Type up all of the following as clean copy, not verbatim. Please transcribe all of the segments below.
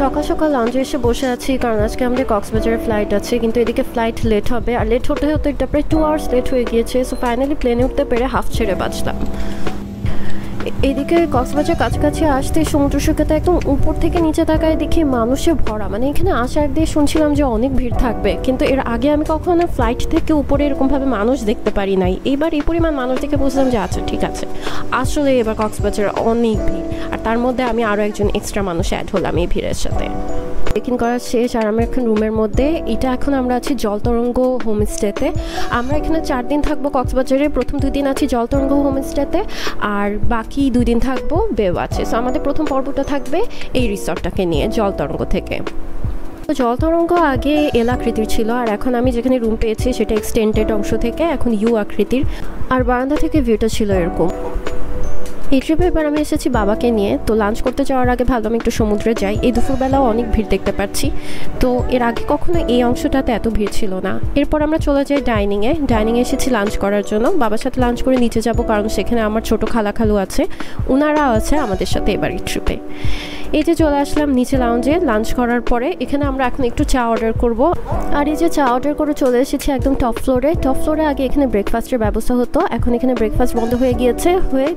সকাল সকাল লঞ্চে এসে বসে আছি কারণ আজকে আমাদের কক্সবাজারে ফ্লাইট আছে, কিন্তু এদিকে ফ্লাইট লেট হবে আর লেট হতে হতে এটা প্রায় 2 আওয়ার্স লেট হয়ে গিয়েছে। সো ফাইনালি প্লেনে উঠতে পেরে হাফ ছেড়ে বাঁচলাম। এদিকে কক্সবাজার কাছাকাছি আসতে সমুদ্র সৈকতে একদম উপর থেকে নিচে তাকায় দেখি মানুষে ভরা, মানে এখানে আসার দিয়ে শুনছিলাম যে অনেক ভিড় থাকবে, কিন্তু এর আগে আমি কখনো ফ্লাইট থেকে উপরে এরকমভাবে মানুষ দেখতে পারি নাই। এইবার এই পরিমাণ মানুষ দেখে বুঝলাম যে আচ্ছা ঠিক আছে, আসলে এবার কক্সবাজার অনেক ভিড়, আর তার মধ্যে আমি আরও একজন এক্সট্রা মানুষ অ্যাড হলাম এই ভিড়ের সাথে। চেক ইন করা শেষ আর আমরা এখন রুমের মধ্যে। এটা এখন আমরা আছি জলতরঙ্গ হোমস্টেতে। আমরা এখানে 4 দিন থাকবো কক্সবাজারে। প্রথম 2 দিন আছি জলতরঙ্গ হোমস্টেতে আর বাকি 2 দিন থাকবো বেওয়াচে। সো আমাদের প্রথম পর্বটা থাকবে এই রিসর্টটাকে নিয়ে জলতরঙ্গ থেকে। তো জলতরঙ্গ আগে এল আকৃতির ছিল আর এখন আমি যেখানে রুম পেয়েছি সেটা এক্সটেন্ডেড অংশ থেকে এখন ইউ আকৃতির, আর বারান্দা থেকে ভিউটা ছিল এরকম। এই ট্রিপে এবার আমি এসেছি বাবাকে নিয়ে। তো লাঞ্চ করতে যাওয়ার আগে ভাবলাম একটু সমুদ্রে যাই। এই দুপুরবেলাও অনেক ভিড় দেখতে পাচ্ছি, তো এর আগে কখনো এই অংশটাতে এত ভিড় ছিল না। এরপর আমরা চলে যাই ডাইনিংয়ে এসেছি লাঞ্চ করার জন্য। বাবার সাথে লাঞ্চ করে নিচে যাব কারণ সেখানে আমার ছোট খালু আছে, ওনারাও আছে আমাদের সাথে এবার এই ট্রিপে। এই যে চলে আসলাম নিচে লাউঞ্জে লাঞ্চ করার পরে। এখানে আমরা এখন একটু চা অর্ডার করব, আর এই যে চা অর্ডার করে চলে এসেছি একদম টপ ফ্লোরে। আগে এখানে ব্রেকফাস্টের ব্যবস্থা হতো, এখন এখানে ব্রেকফাস্ট বন্ধ হয়ে গিয়েছে,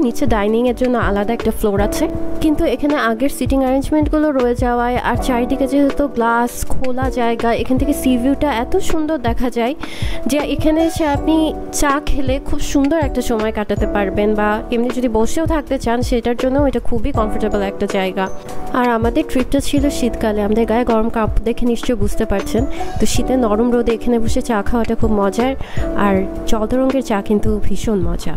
নিচে ডাইনিংয়ের জন্য আলাদা একটা ফ্লোর আছে। কিন্তু এখানে আগের সিটিং অ্যারেঞ্জমেন্টগুলো রয়ে যাওয়ায় আর চারিদিকে যেহেতু গ্লাস খোলা জায়গা, এখান থেকে সি ভিউটা এত সুন্দর দেখা যায় যে এখানে এসে আপনি চা খেলে খুব সুন্দর একটা সময় কাটাতে পারবেন, বা এমনি যদি বসেও থাকতে চান সেটার জন্য এটা খুবই কমফোর্টেবল একটা জায়গা। আর আমাদের ট্রিপটা ছিল শীতকালে, আমাদের গায়ে গরম কাপড় দেখে নিশ্চয়ই বুঝতে পারছেন। তো শীতে নরম রোদে এখানে বসে চা খাওয়াটা খুব মজার, আর জলতরঙ্গের চা কিন্তু ভীষণ মজা।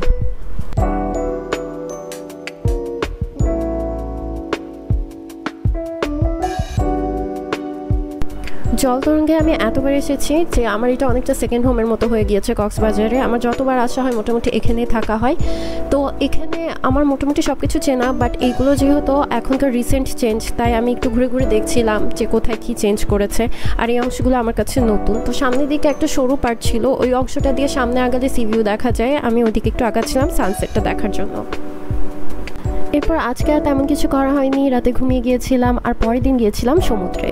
জলতরঙ্গে আমি এতবার এসেছি যে আমার এটা অনেকটা সেকেন্ড হোমের মতো হয়ে গিয়েছে কক্সবাজারে। আমার যতবার আসা হয় মোটামুটি এখানেই থাকা হয়, তো এখানে আমার মোটামুটি সব কিছু চেনা। বাট এইগুলো যেহেতু এখনকার রিসেন্ট চেঞ্জ, তাই আমি একটু ঘুরে ঘুরে দেখছিলাম যে কোথায় কী চেঞ্জ করেছে, আর এই অংশগুলো আমার কাছে নতুন। তো সামনের দিকে একটা সরু পার্ট ছিল, ওই অংশটা দিয়ে সামনে আগালে সি ভিউ দেখা যায়। আমি ওদিকে একটু আগাচ্ছিলাম সানসেটটা দেখার জন্য। এরপর আজকে আর তেমন কিছু করা হয়নি, রাতে ঘুমিয়ে গিয়েছিলাম আর পরের দিন গিয়েছিলাম সমুদ্রে।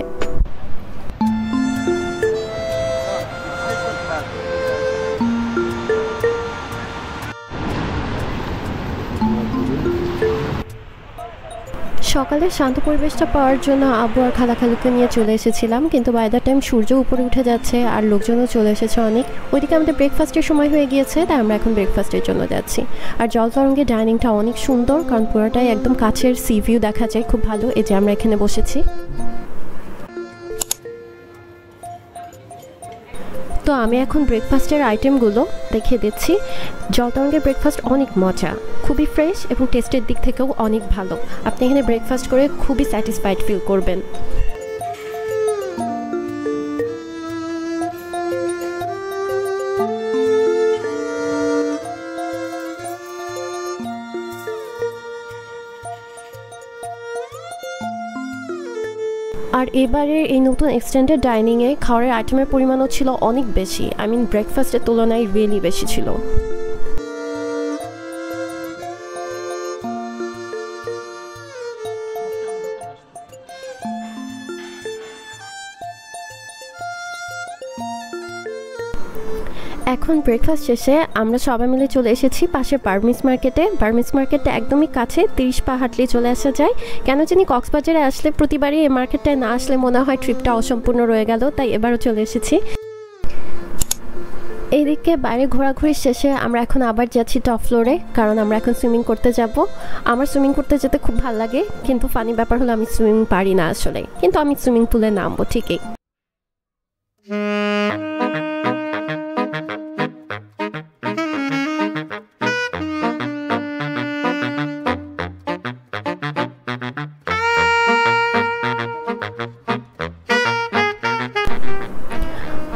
সকালে শান্ত পরিবেশটা পাওয়ার জন্য আব্বু আর খালুকে নিয়ে চলে এসেছিলাম, কিন্তু বাই দ্য টাইম সূর্য উপরে উঠে যাচ্ছে আর লোকজনও চলে এসেছে অনেক। ওইদিকে আমাদের ব্রেকফাস্টের সময় হয়ে গিয়েছে, তাই আমরা এখন ব্রেকফাস্টের জন্য যাচ্ছি। আর জলতরঙ্গে ডাইনিংটা অনেক সুন্দর কারণ পুরোটাই একদম কাছের সি ভিউ দেখা যায়, খুব ভালো। এই যে আমরা এখানে বসেছি। তো আমি এখন ব্রেকফাস্টের আইটেমগুলো দেখিয়ে দিচ্ছি। জলতরঙ্গের ব্রেকফাস্ট অনেক মজা, খুবই ফ্রেশ এবং টেস্টের দিক থেকেও অনেক ভালো। আপনি এখানে ব্রেকফাস্ট করে খুবই স্যাটিসফাইড ফিল করবেন। আর এবারে এই নতুন এক্সটেন্ডেড ডাইনিংয়ে খাবারের আইটেমের পরিমাণও ছিল অনেক বেশি। ব্রেকফাস্টের তুলনায় রিয়েলি বেশি ছিল। এখন ব্রেকফাস্ট শেষে আমরা সবাই মিলে চলে এসেছি পাশে বার্মিজ মার্কেটে একদমই কাছে, 30 পা হাঁটলেই চলে আসা যায়। কেন জানি কক্সবাজারে আসলে প্রতিবারই এই মার্কেটটায় না আসলে মনে হয় ট্রিপটা অসম্পূর্ণ রয়ে গেল, তাই এবারও চলে এসেছি। এইদিকে বাইরে ঘোরাঘুরি শেষে আমরা এখন আবার যাচ্ছি টপ ফ্লোরে, কারণ আমরা এখন সুইমিং করতে যাব। আমার সুইমিং করতে যেতে খুব ভালো লাগে, কিন্তু ফানি ব্যাপার হলো আমি সুইমিং পারি না আসলে, কিন্তু আমি সুইমিং পুলে নামবো ঠিকই।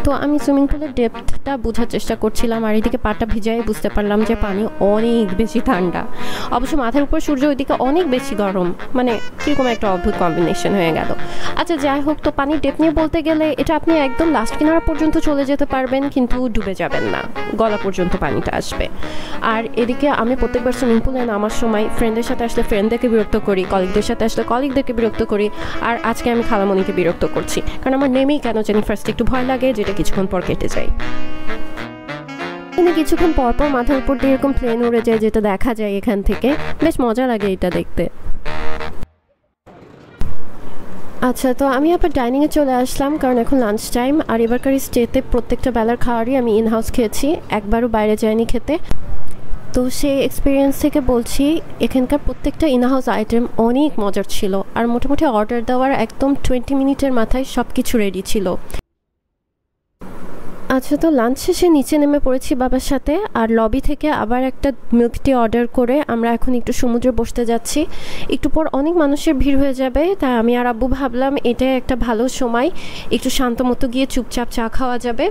তো তো আমি সুইমিং পুলের ডেপথটা বোঝার চেষ্টা করছিলাম, আর এদিকে পাটা ভিজাই বুঝতে পারলাম যে পানি অনেক বেশি ঠান্ডা। অবশ্য মাথার উপর সূর্য ওইদিকে অনেক বেশি গরম, মানে কীরকম একটা অদ্ভুত কম্বিনেশন হয়ে গেল। আচ্ছা যাই হোক, তো পানির ডেপ নিয়ে বলতে গেলে এটা আপনি একদম লাস্ট কিনারা পর্যন্ত চলে যেতে পারবেন, কিন্তু ডুবে যাবেন না, গলা পর্যন্ত পানিটা আসবে। আর এদিকে আমি প্রত্যেকবার সুইমিং পুলে নামার সময় ফ্রেন্ডের সাথে আসলে ফ্রেন্ডদেরকে বিরক্ত করি, কলিগদের সাথে আসলে কলিগদেরকে বিরক্ত করি, আর আজকে আমি খালামণিকে বিরক্ত করছি, কারণ আমার নেমেই কেন জানি ফার্স্টে একটু ভয় লাগে, যেটা কিছুক্ষণ পর কেটে যায়। কিন্তু কিছুক্ষণ পর পর মাথার উপর দিয়ে এরকম প্লেন উড়ে যায়, যেটা দেখা যায় এখান থেকে, বেশ মজা লাগে এটা দেখতে। আচ্ছা, তো আমি আবার ডাইনিংয়ে চলে আসলাম, কারণ এখন লাঞ্চ টাইম। আর এবারকার স্টেতে প্রত্যেকটা বেলার খাওয়ারই আমি ইন হাউস খেয়েছি, একবারও বাইরে যাইনি খেতে। তো সেই এক্সপিরিয়েন্স থেকে বলছি, এখানকার প্রত্যেকটা ইন হাউস আইটেম অনেক মজার ছিল, আর মোটামুটি অর্ডার দেওয়ার একদম 20 মিনিটের মাথায় সব কিছু রেডি ছিল। আচ্ছা, তো লাঞ্চ শেষে নিচে নেমে পড়েছি বাবার সাথে, আর লবি থেকে আবার একটা মিল্ক টি অর্ডার করে আমরা এখন একটু সমুদ্রে বসতে যাচ্ছি। একটু পর অনেক মানুষের ভিড় হয়ে যাবে, তাই আমি আর আব্বু ভাবলাম এটাই একটা ভালো সময়, একটু শান্ত মতো গিয়ে চুপচাপ চা খাওয়া যাবে।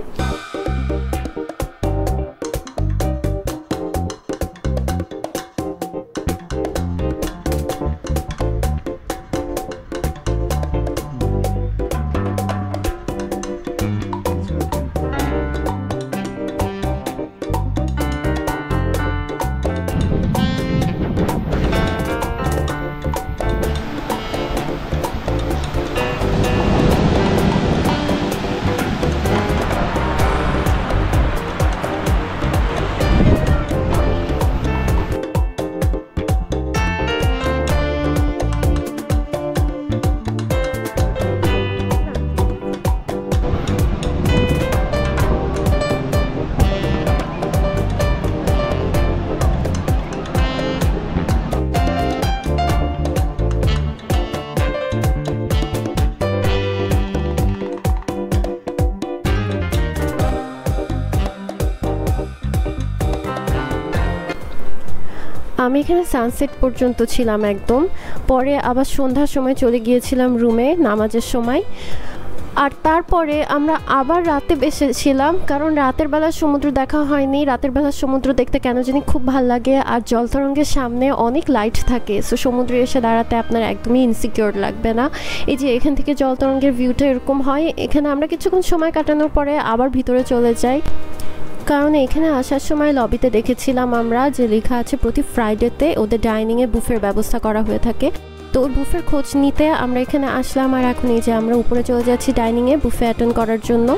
আমি এখানে সানসেট পর্যন্ত ছিলাম একদম, পরে আবার সন্ধ্যার সময় চলে গিয়েছিলাম রুমে নামাজের সময়। আর তারপরে আমরা আবার রাতে বেসেছিলাম, কারণ রাতের বেলা সমুদ্র দেখা হয়নি। রাতের বেলা সমুদ্র দেখতে কেন জানি খুব ভাল লাগে, আর জলতরঙ্গের সামনে অনেক লাইট থাকে, সো সমুদ্রে এসে দাঁড়াতে আপনার একদমই ইনসিকিউর লাগবে না। এই যে এখান থেকে জলতরঙ্গের ভিউটা এরকম হয়। এখানে আমরা কিছুক্ষণ সময় কাটানোর পরে আবার ভিতরে চলে যাই, কারণ এখানে আসার সময় লবিতে দেখেছিলাম আমরা যে লেখা আছে প্রতি ফ্রাইডেতে ওদের ডাইনিংয়ে বুফের ব্যবস্থা করা হয়ে থাকে। তো ওই বুফের খোঁজ নিতে আমরা এখানে আসলাম, আর এখন এই যে আমরা উপরে চলে যাচ্ছি ডাইনিংয়ে বুফে অ্যাটেন্ড করার জন্য।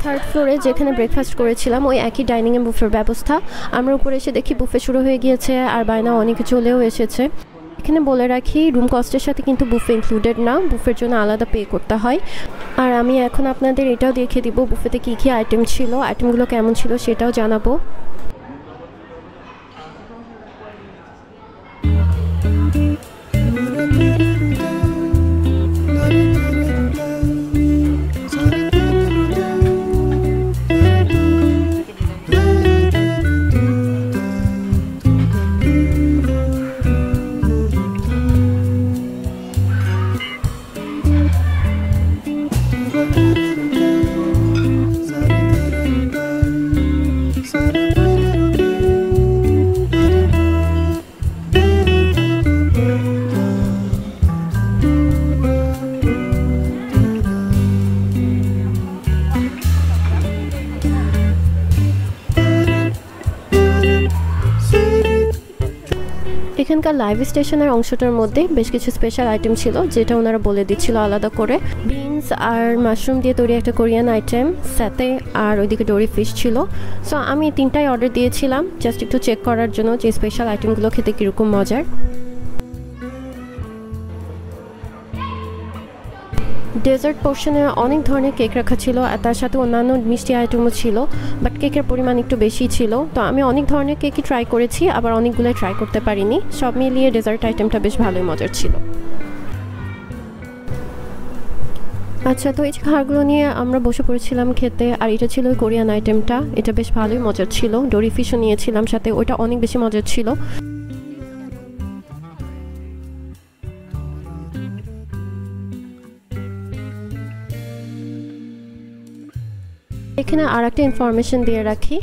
থার্ড ফ্লোরে যেখানে ব্রেকফাস্ট করেছিলাম ওই একই ডাইনিংয়ে বুফের ব্যবস্থা। আমরা উপরে এসে দেখি বুফে শুরু হয়ে গিয়েছে, আর বায়না অনেকে চলেও এসেছে। এখানে বলে রাখি, রুম কস্টের সাথে কিন্তু বুফে ইনক্লুডেড না, বুফের জন্য আলাদা পে করতে হয়। আর আমি এখন আপনাদের এটাও দেখিয়ে দিব বুফেতে কী কী আইটেম ছিল, আইটেমগুলো কেমন ছিল সেটাও জানাবো। এখানকার লাইভ স্টেশনের অংশটার মধ্যে বেশ কিছু স্পেশাল আইটেম ছিল, যেটা ওনারা বলে দিচ্ছিল আলাদা করে। বিনস আর মাশরুম দিয়ে তৈরি একটা কোরিয়ান আইটেম, সাথে আর ওইদিকে ডোরি ফিশ ছিল। সো আমি তিনটাই অর্ডার দিয়েছিলাম জাস্ট একটু চেক করার জন্য যে স্পেশাল আইটেমগুলো খেতে কীরকম মজার। ডেজার্ট পোর্শনে অনেক ধরনের কেক রাখা ছিল, আর তার সাথে অন্যান্য মিষ্টি আইটেমও ছিল, বাট কেকের পরিমাণ একটু বেশি ছিল। তো আমি অনেক ধরনের কেকই ট্রাই করেছি, আবার অনেকগুলোই ট্রাই করতে পারিনি। সব মিলিয়ে ডেজার্ট আইটেমটা বেশ ভালোই মজার ছিল। আচ্ছা, তো এই খাবারগুলো নিয়ে আমরা বসে পড়েছিলাম খেতে, আর এটা ছিল ওই কোরিয়ান আইটেমটা, এটা বেশ ভালোই মজার ছিল। ডোরি ফিশও নিয়েছিলাম সাথে, ওইটা অনেক বেশি মজার ছিল। এখানে আর একটা ইনফরমেশন দিয়ে রাখি,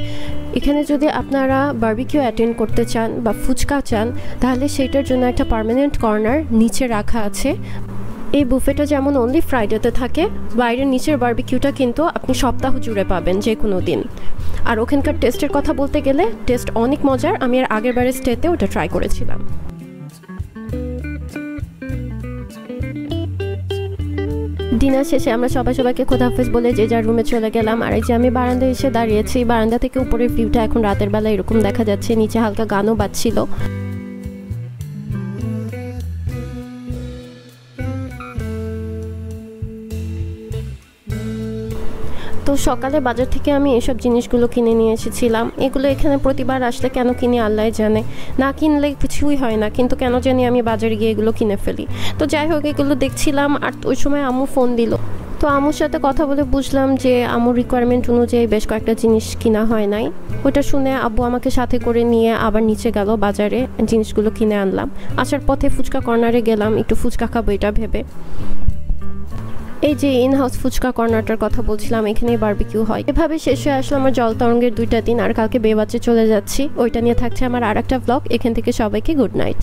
এখানে যদি আপনারা বারবিকিউ অ্যাটেন্ড করতে চান বা ফুচকা চান তাহলে সেটার জন্য একটা পার্মানেন্ট কর্নার নিচে রাখা আছে। এই বুফেটা যেমন অনলি ফ্রাইডেতে থাকে, বাইরের নিচের বারবিকিউটা কিন্তু আপনি সপ্তাহ জুড়ে পাবেন যে কোনো দিন। আর ওখানকার টেস্টের কথা বলতে গেলে টেস্ট অনেক মজার, আমি এর আগের বারের স্টেতে ওটা ট্রাই করেছিলাম। ডিনার শেষে আমরা সবাইকে খোদাহাফেজ বলে যে যার রুমে চলে গেলাম। আর এই যে আমি বারান্দায় এসে দাঁড়িয়েছি, বারান্দা থেকে উপরের ভিউটা এখন রাতের বেলা এরকম দেখা যাচ্ছে, নিচে হালকা গানও বাজছিল। তো সকালে বাজার থেকে আমি এসব জিনিসগুলো কিনে নিয়ে এসেছিলাম। এগুলো এখানে প্রতিবার আসলে কেন কিনে আল্লাহ জানে, না কিনলে কিছুই হয় না, কিন্তু কেন জানি আমি বাজারে গিয়ে এগুলো কিনে ফেলি। তো যাই হোক এগুলো দেখছিলাম, আর ওই সময় আম্মু ফোন দিল। তো আম্মুর সাথে কথা বলে বুঝলাম যে আম্মুর রিকোয়ারমেন্ট অনুযায়ী বেশ কয়েকটা জিনিস কিনা হয় নাই। ওটা শুনে আব্বু আমাকে সাথে করে নিয়ে আবার নিচে গেল, বাজারে জিনিসগুলো কিনে আনলাম। আসার পথে ফুচকা কর্নারে গেলাম, একটু ফুচকা খাবো এটা ভেবে। এই যে ইন হাউস ফুচকা কর্নারটার কথা বলছিলাম, এখানেই বারবিকিউ হয়। এভাবে শেষ হয়ে আসলো আমার জল তরঙ্গের 2টা দিন। আর কালকে বেবাচে চলে যাচ্ছি, ওইটা নিয়ে থাকছে আমার আর একটা ব্লগ। এখান থেকে সবাইকে গুড নাইট।